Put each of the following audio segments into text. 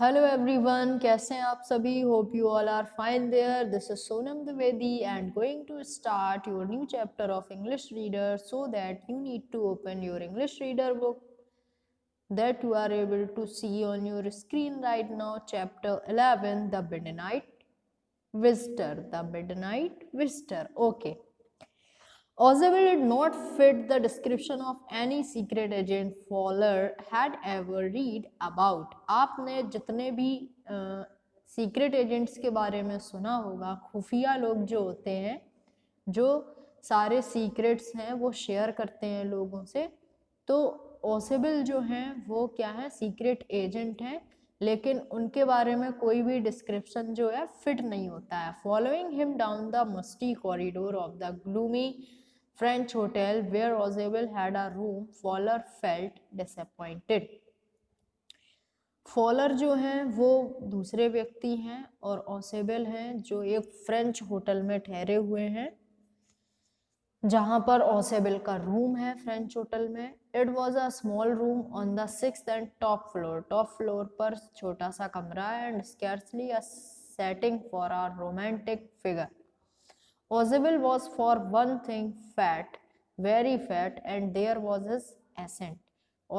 Hello everyone, कैसे हैं आप सभी? Hope you all are fine there. This is Sonam Dwivedi and going to start your new chapter of English reader. So that you need to open your English reader book that you are able to see on your screen right now. Chapter 11, The Midnight Visitor. The Midnight Visitor. Okay. Ozable did not fit the description of any secret agent Fowler had ever read about. आपने जितने भी secret agents के बारे में सुना होगा, खुफिया लोग जो होते हैं, जो सारे सीक्रेट्स हैं वो शेयर करते हैं लोगों से, तो ओसेबल जो हैं वो क्या है, सीक्रेट एजेंट हैं, लेकिन उनके बारे में कोई भी डिस्क्रिप्शन जो है फिट नहीं होता है. Following him down the musty corridor of the gloomy French hotel where Ozable had a room, Fowler felt disappointed. Fowler जो हैं वो दूसरे व्यक्ति हैं और ओसेबल हैं जो एक फ्रेंच होटल में ठहरे हुए हैं, जहां पर ओसेबल का रूम है फ्रेंच होटल में. It was a small room on the 6th and top floor. Top floor पर छोटा सा कमरा है and scarcely a setting for a romantic figure. Ozable was for one thing fat, very fat, and there was his accent.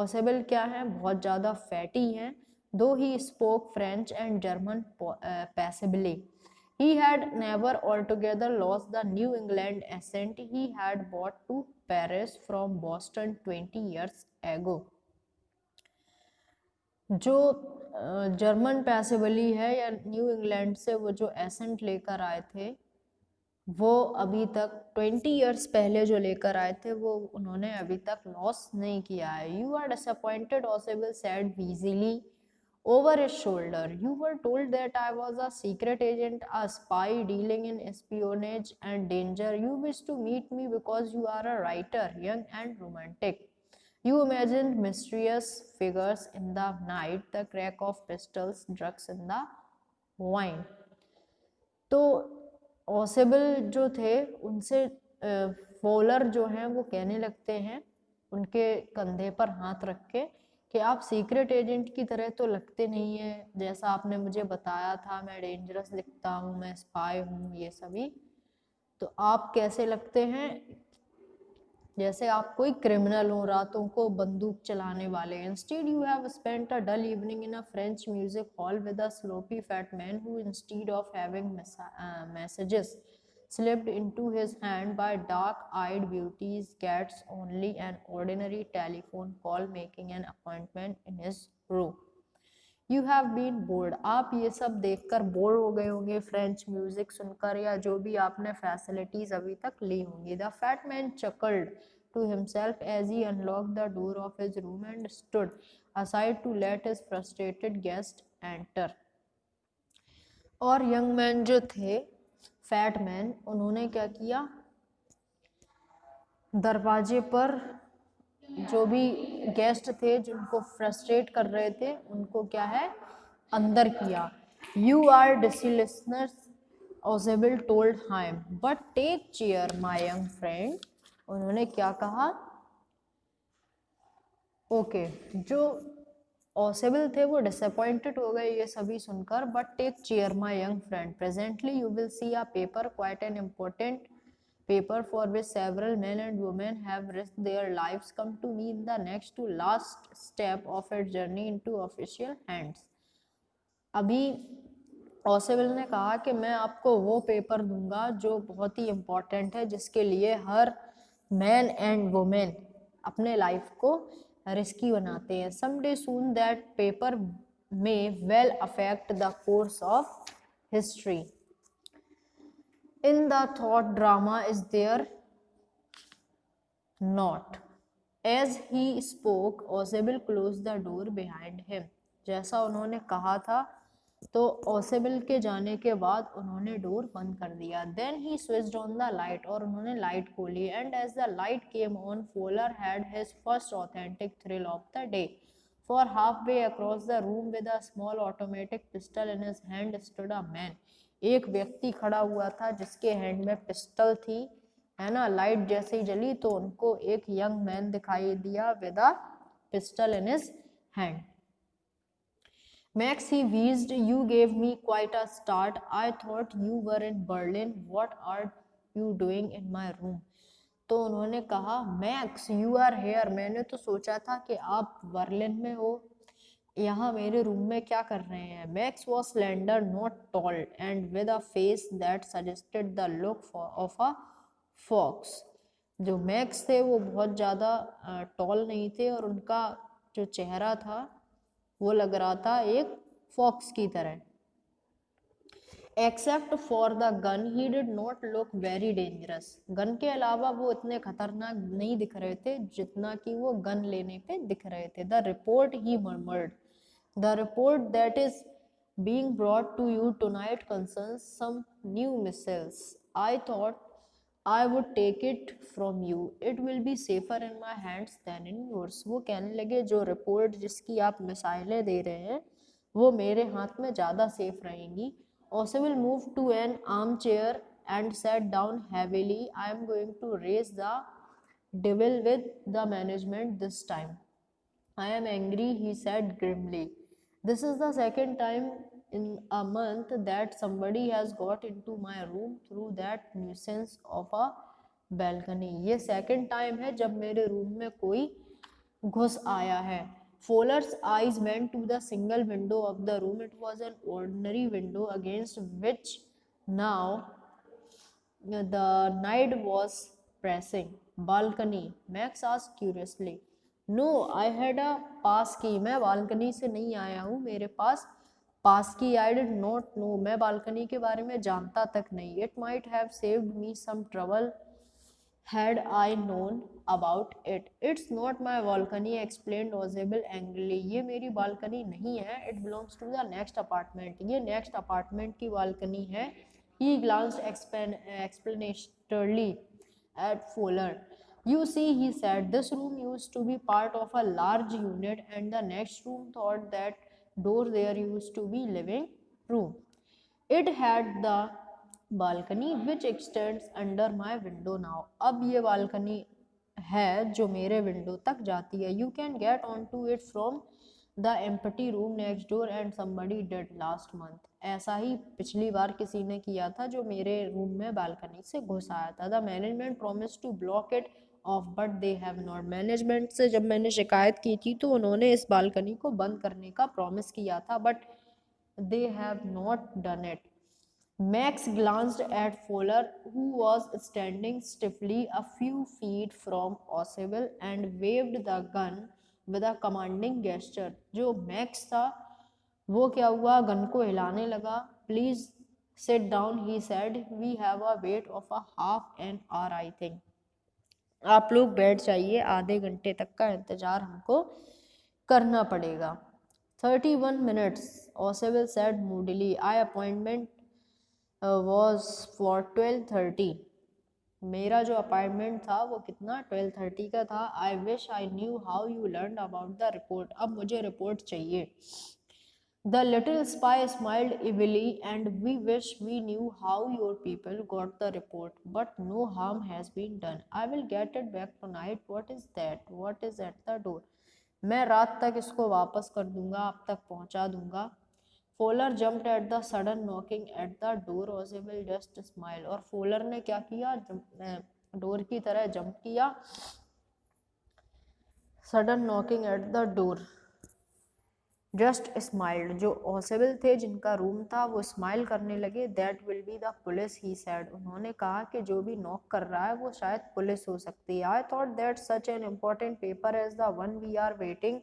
Ozable क्या है, बहुत ज़्यादा fatty हैं, though he spoke French and German passably. He had never altogether lost the New England accent he had brought to Paris from Boston 20 years ago. जो German पैसेबली है या new England से वो जो एसेंट लेकर आए थे, वो अभी तक 20 इयर्स पहले जो लेकर आए थे वो उन्होंने अभी तक लॉस नहीं किया है. You are disappointed, Osable said wheezily over his shoulder. You were told that I was a secret agent, a spy dealing in espionage and danger. You wish to meet me because you are a writer, young and romantic. You imagined mysterious figures in the night, the crack of pistols, drugs in the wine. तो ओसेबल जो थे उनसे faller जो हैं वो कहने लगते हैं उनके कंधे पर हाथ रख के कि आप सीक्रेट एजेंट की तरह तो लगते नहीं है, जैसा आपने मुझे बताया था मैं डेंजरस दिखता हूँ, मैं स्पाई हूँ, ये सभी, तो आप कैसे लगते हैं, जैसे आप कोई क्रिमिनल हो, रातों को बंदूक चलाने वाले. Instead you have spent a dull evening in a French music hall with a sloppy fat man who instead of having messages slipped into his hand by dark-eyed beauties gets only an ordinary telephone call making an appointment in his room. You have been bored. आप ये सब देखकर bore हो गए होंगे, French music सुनकर या जो भी आपने फैसिलिटीज अभी तक ली होंगी. The fat man chuckled to himself as he unlocked the door of his room and stood aside to let his frustrated guest enter. और यंग मैन जो थे, फैट मैन, उन्होंने क्या किया, दरवाजे पर जो भी गेस्ट थे जिनको फ्रस्ट्रेट कर रहे थे उनको क्या है, अंदर किया. You are dislisteners, Osable told him, but take chair my young friend. उन्होंने क्या कहा, ओके, जो ओसेबल थे वो डिसअपॉइंटेड हो गए ये सभी सुनकर. But take chair my young friend, presently you will see a paper, quite an important paper for which several men and women have risked their lives, come to me in the next to last step of its journey into official hands. अभी ओसेबल ने कहा कि मैं आपको वो paper दूंगा जो बहुत ही इम्पोर्टेंट है, जिसके लिए हर मैन एंड वुमेन अपने लाइफ को रिस्की बनाते हैं. someday soon that paper may well affect the course of history. In the thought drama is there not. As he spoke, Ozable closed the door behind him. जैसा उन्होंने कहा था तो ओसेबल के जाने के बाद उन्होंने डोर बंद कर दिया. Then he switched on the light, और उन्होंने लाइट खोली. And as the light came on, Fowler had his first authentic thrill of the day. For halfway across the room with a small automatic pistol in his hand stood a man. एक व्यक्ति खड़ा हुआ था जिसके hand में pistol थी, है ना. लाइट जैसे ही जली तो उनको एक यंग मैन दिखाई दिया with a pistol in his hand. Max, he wheezed, you gave me quite a start. I thought you were in Berlin. What are you doing in my room? तो उन्होंने कहा, मैक्स यू आर हेयर, मैंने तो सोचा था कि आप Berlin में हो, यहाँ मेरे रूम में क्या कर रहे हैं? Max was slender not tall and with a face that suggested the look of a fox. जो मैक्स थे वो बहुत ज़्यादा टॉल नहीं थे और उनका जो चेहरा था वो लग रहा था एक फॉक्स की तरह। Except for the gun he did not look very dangerous. Gun के अलावा वो इतने खतरनाक नहीं दिख रहे थे जितना कि वो गन लेने पे दिख रहे थे। The report he murmured, the report that is being brought to you tonight concerns some new missiles. I thought I would take it from you. It will be safer in my hands than in yours. वो कहने लगे जो report जिसकी आप मिसाइलें दे रहे हैं वो मेरे हाथ में ज़्यादा सेफ रहेंगी। Oswald moved to an armchair and sat down heavily. I am going to raise the devil with the management this time. I am angry, he said grimly. This is the second time in a month that somebody has got into my room through that nuisance of a balcony. ये second time है जब मेरे room में कोई घुस आया है। Fowler's eyes went to the single window of the room. It was an ordinary window against which now the night was pressing. Balcony, Max asked curiously. No, I had a pass key. मैं balcony से नहीं आया हूँ, मेरे पास पास की। I did not know, मैं balcony के बारे में जानता तक नहीं। It might have saved me some trouble had I known about it. It's not my balcony, explained Oswald angrily. ये मेरी बालकनी नहीं है, it belongs to the next apartment. ये next apartment की बालकनी है। He glanced explanatorily at Fowler. You see, he said, this room used to be part of a large unit and the next room thought that door there used to be living room. It had the balcony which extends under my window now. अब ये balcony है जो मेरे window तक जाती है। You can get onto it from the empty room next door and somebody did last month. ऐसा ही पिछली बार किसी ने किया था जो मेरे रूम में बालकनी से घुस आया था। The management promised to block it off but they have not. Management से जब मैंने शिकायत की थी तो उन्होंने इस बालकनी को बंद करने का प्रॉमिस किया था but they have not done it. Max glanced at Fowler, who was standing stiffly a few feet from Oswald and waved the gun with a commanding gesture. जो मैक्स था वो क्या हुआ, गन को हिलाने लगा। Please sit down, he said. We have a wait of a half an hour, I think. आप लोग बैठ जाइए, आधे घंटे तक का इंतजार हमको करना पड़ेगा। 31 minutes, Oswald said moodily. I appointment was for 12:30. मेरा जो अपॉइंटमेंट था वो कितना 12:30 का था। I wish I knew how you learn about the report. अब मुझे रिपोर्ट चाहिए। The little spy smiled evilly, and we wish we knew how your people got the report, but no harm has been done. I will get it back tonight. What is that? What is at the door? मैं रात तक इसको वापस कर दूंगा, आप तक पहुंचा दूंगा। Fowler jumped at the sudden knocking at the door. Oswald just smiled. और Fowler ने क्या किया, डोर की तरह जंप किया। Sudden knocking at the door, just smiled. जो ओसेबल थे जिनका रूम था वो स्माइल करने लगे। That will be the police, he sad. उन्होंने कहा कि जो भी नॉक कर रहा है वो शायद पुलिस हो सकती है। I thought that such an important paper as the one we are waiting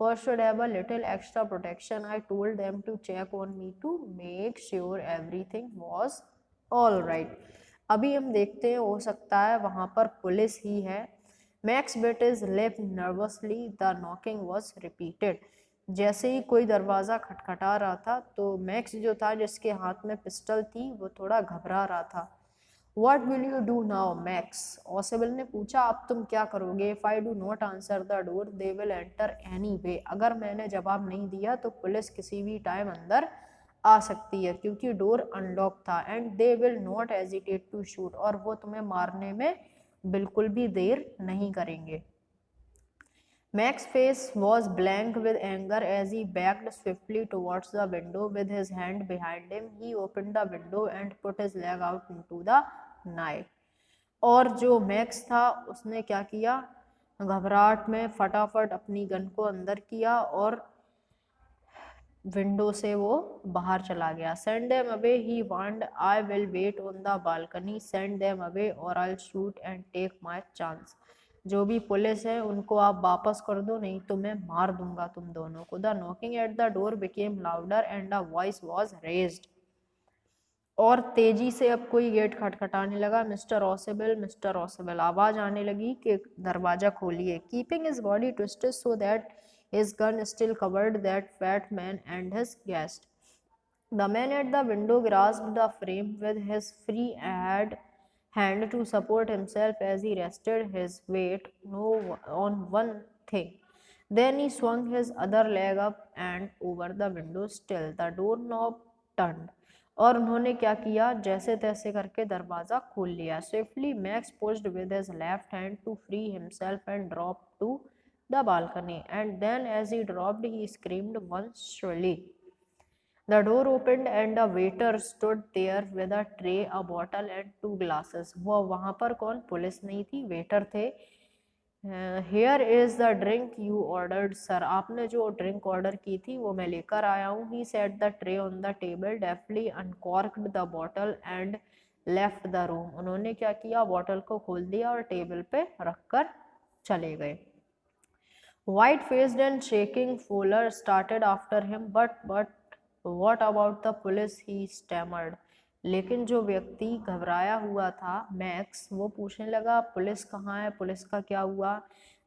for should have a little extra protection. I told them to check on me to make sure everything was all right. अभी हम देखते हैं, हो सकता है वहाँ पर police ही है। Max bit his lip nervously. The knocking was repeated. जैसे ही कोई दरवाज़ा खटखटा रहा था तो मैक्स जो था जिसके हाथ में पिस्टल थी वो थोड़ा घबरा रहा था। What will you do now, Max? Oswald ने पूछा, अब तुम क्या करोगे? If I do not answer the door, they will enter anyway. अगर मैंने जवाब नहीं दिया तो पुलिस किसी भी टाइम अंदर आ सकती है क्योंकि डोर अनलॉक था। And they will not hesitate to shoot. और वो तुम्हें मारने में बिल्कुल भी देर नहीं करेंगे। Mac's face was blank with anger as he backed swiftly towards the window with his hand behind him. He opened the window and put his leg out into the night. और जो मैक्स था उसने क्या किया, घबराहट में फटाफट अपनी गन को अंदर किया और विंडो से वो बाहर चला गया. Send them away, he warned. I will wait on the balcony. Send them away or I'll shoot and take my chance. जो भी पुलिस है उनको आप वापस कर दो, नहीं तो मैं मार दूंगा तुम दोनों को. The knocking at the door became louder and a voice was raised. और तेजी से अब कोई गेट खटखटाने लगा. मिस्टर ऑसेबल, आवाज आने लगी कि दरवाजा खोलिए. Keeping his body twisted so that his gun still covered that fat man and his guest. The man at the window grasped the frame with his free hand to support himself as he rested his weight on one thing. Then he swung his other leg up and over the window sill. The doorknob turned. और उन्होंने क्या किया, जैसे तैसे करके दरवाजा खोल लिया. Swiftly Max pushed with his left hand to free himself and dropped to the balcony, and then as he dropped he screamed once shrilly. The door opened and a waiter stood there with a tray, a bottle and 2 glasses. वो वहाँ पर कौन, police नहीं थी, waiter थे. Here is the drink you ordered, sir. आपने जो drink order की थी वो मैं लेकर आया हूँ. He set the tray on the table, deftly uncorked the bottle and left the room. उन्होंने क्या किया, बॉटल को खोल दिया और टेबल पे रखकर चले गए. White-faced and shaking, Fowler started after him. But what about the police? He stammered. लेकिन जो व्यक्ति घबराया हुआ था, मैक्स, वो पूछने लगा पुलिस कहाँ है, पुलिस का क्या हुआ.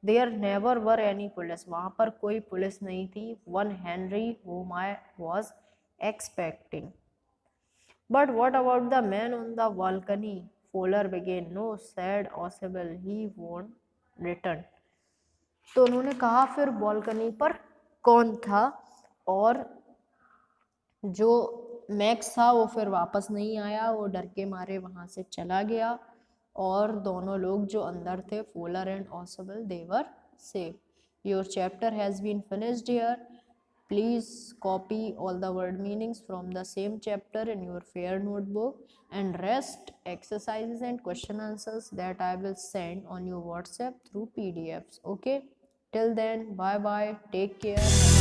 There never were any police. वहाँ पर कोई पुलिस नहीं थी. One Henry whom I was expecting. But what about the man on the balcony? Fowler began. No, said Oswald. He won't return. तो उन्होंने कहा फिर बालकनी पर कौन था, और जो मैक्स था वो फिर वापस नहीं आया. वो डर के मारे वहाँ से चला गया और दोनों लोग जो अंदर थे, Fowler and Osbal, they were safe. Your chapter has been finished here. Please copy all the word meanings from the same chapter in your fair notebook and rest exercises and question answers that I will send on your WhatsApp through PDFs. Okay, till then, bye bye, take care.